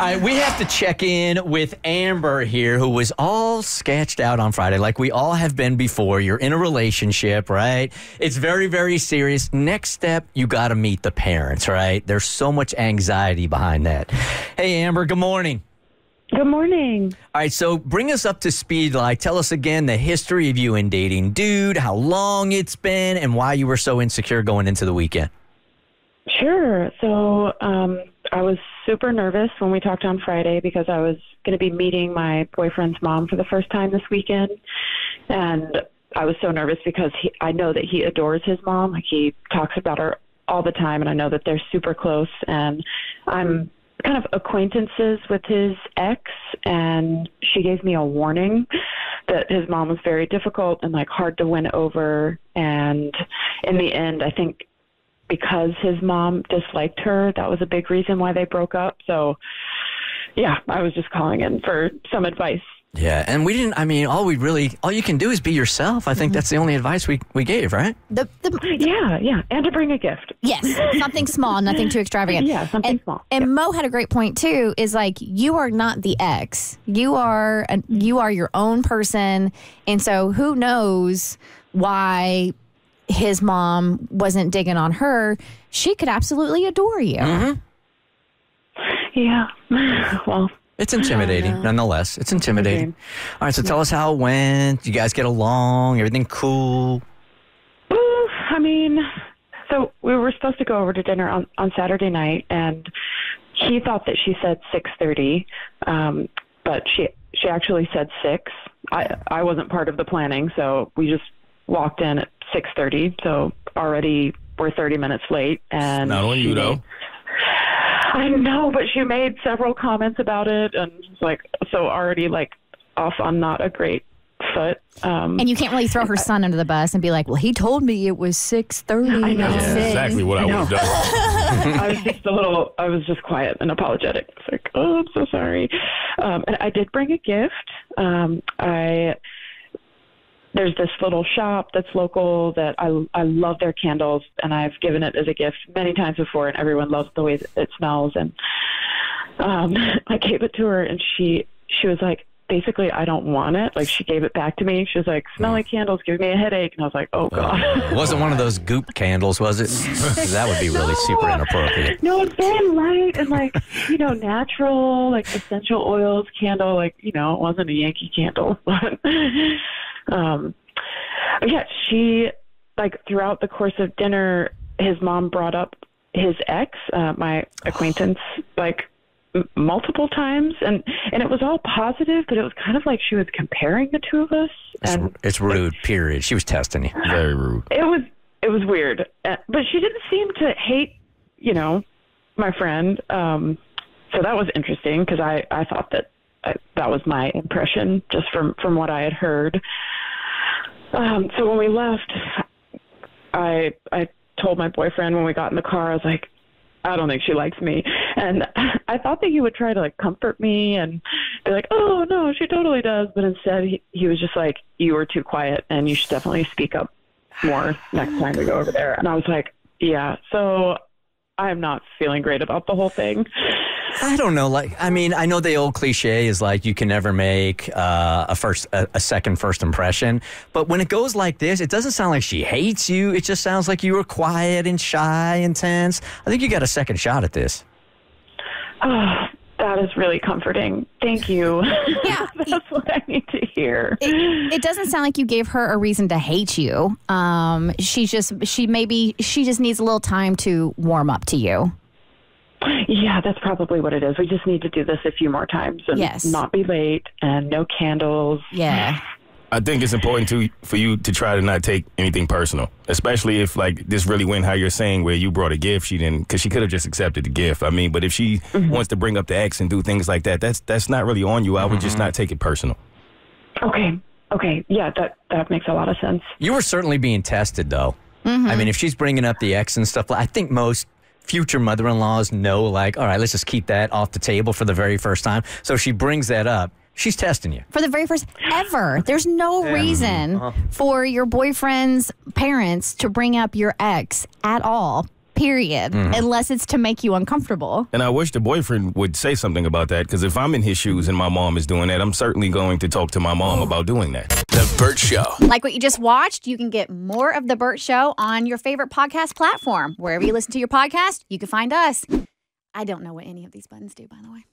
right, we have to check in with Amber here, who was all sketched out on Friday, like we all have been before. You're in a relationship, right? It's very, very serious. Next step, you got to meet the parents, right? There's so much anxiety behind that. Hey, Amber, good morning. Good morning. All right, so bring us up to speed. Like, tell us again the history of you and dating dude, how long it's been, and why you were so insecure going into the weekend. Sure. So I was super nervous when we talked on Friday because I was going to be meeting my boyfriend's mom for the first time this weekend. And I was so nervous because I know that he adores his mom. Like, he talks about her all the time, and I know that they're super close. And I'm kind of acquaintances with his ex, and she gave me a warning that his mom was very difficult and like hard to win over. And in the end, I think because his mom disliked her, that was a big reason why they broke up. So yeah, I was just calling in for some advice. Yeah, and we didn't, I mean, all you can do is be yourself. I think that's the only advice we gave, right? Yeah, and to bring a gift. Yes, something small, nothing too extravagant. Yeah, something small. And Mo had a great point, too, is like, you are not the ex. You are your own person, and so who knows why his mom wasn't digging on her. She could absolutely adore you. Mm-hmm. Yeah, well... It's intimidating, nonetheless. It's intimidating. Okay. All right, so tell us how it went. You guys get along? Everything cool? I mean, so we were supposed to go over to dinner on Saturday night, and he thought that she said 6:30, but she actually said 6. I wasn't part of the planning, so we just walked in at 6:30, so already we're 30 minutes late. And not on you, though. I know, but she made several comments about it, and like, so already like off on not a great foot. And you can't really throw her son under the bus and be like, well, he told me it was 6:30. I know. Yeah, exactly what I would have done. I was just quiet and apologetic. It's like, oh, I'm so sorry. And I did bring a gift. There's this little shop that's local that I love their candles, and I've given it as a gift many times before, and everyone loves the way it smells. And I gave it to her, and she was like, basically, I don't want it. Like, she gave it back to me. She was like, smelly candles give me a headache. And I was like, oh, God. It wasn't one of those goop candles, was it? That would be really super inappropriate. No, it's very light and, like, natural, like, essential oils candle. Like, it wasn't a Yankee candle. But, yeah, she, like, throughout the course of dinner, his mom brought up his ex, my acquaintance, like, multiple times, and it was all positive, but it was kind of like she was comparing the two of us. And it's rude, period. She was testing you. Very rude. It was weird, but she didn't seem to hate, my friend. So that was interesting, because I thought that was my impression just from what I had heard. So when we left, I told my boyfriend when we got in the car, I was like, I don't think she likes me. And I thought that he would try to, like, comfort me and be like, oh, no, she totally does. But instead, he was just like, you were too quiet, and you should definitely speak up more next time we go over there. And I was like, yeah. So I'm not feeling great about the whole thing. I don't know. Like, I mean, I know the old cliche is like you can never make a second first impression. But when it goes like this, it doesn't sound like she hates you. It just sounds like you were quiet and shy and tense. I think you got a second shot at this. Oh, that is really comforting. Thank you. Yeah. That's what I need to hear. It doesn't sound like you gave her a reason to hate you. She just needs a little time to warm up to you. Yeah, that's probably what it is. We just need to do this a few more times and not be late and no candles. Yeah. I think it's important for you to try to not take anything personal, especially if, like, this really went how you're saying, where you brought a gift. She didn't, because she could have just accepted the gift. I mean, but if she wants to bring up the ex and do things like that, that's not really on you. I would just not take it personal. Okay. Yeah, that makes a lot of sense. You were certainly being tested, though. I mean, if she's bringing up the ex and stuff, I think most future mother-in-laws know, like, all right, let's just keep that off the table for the very first time. So she brings that up. She's testing you. For the very first ever. There's no reason for your boyfriend's parents to bring up your ex at all. period, unless it's to make you uncomfortable. And I wish the boyfriend would say something about that, because if I'm in his shoes and my mom is doing that, I'm certainly going to talk to my mom about doing that. The Bert Show. Like what you just watched, you can get more of The Bert Show on your favorite podcast platform. Wherever you listen to your podcast, you can find us. I don't know what any of these buttons do, by the way.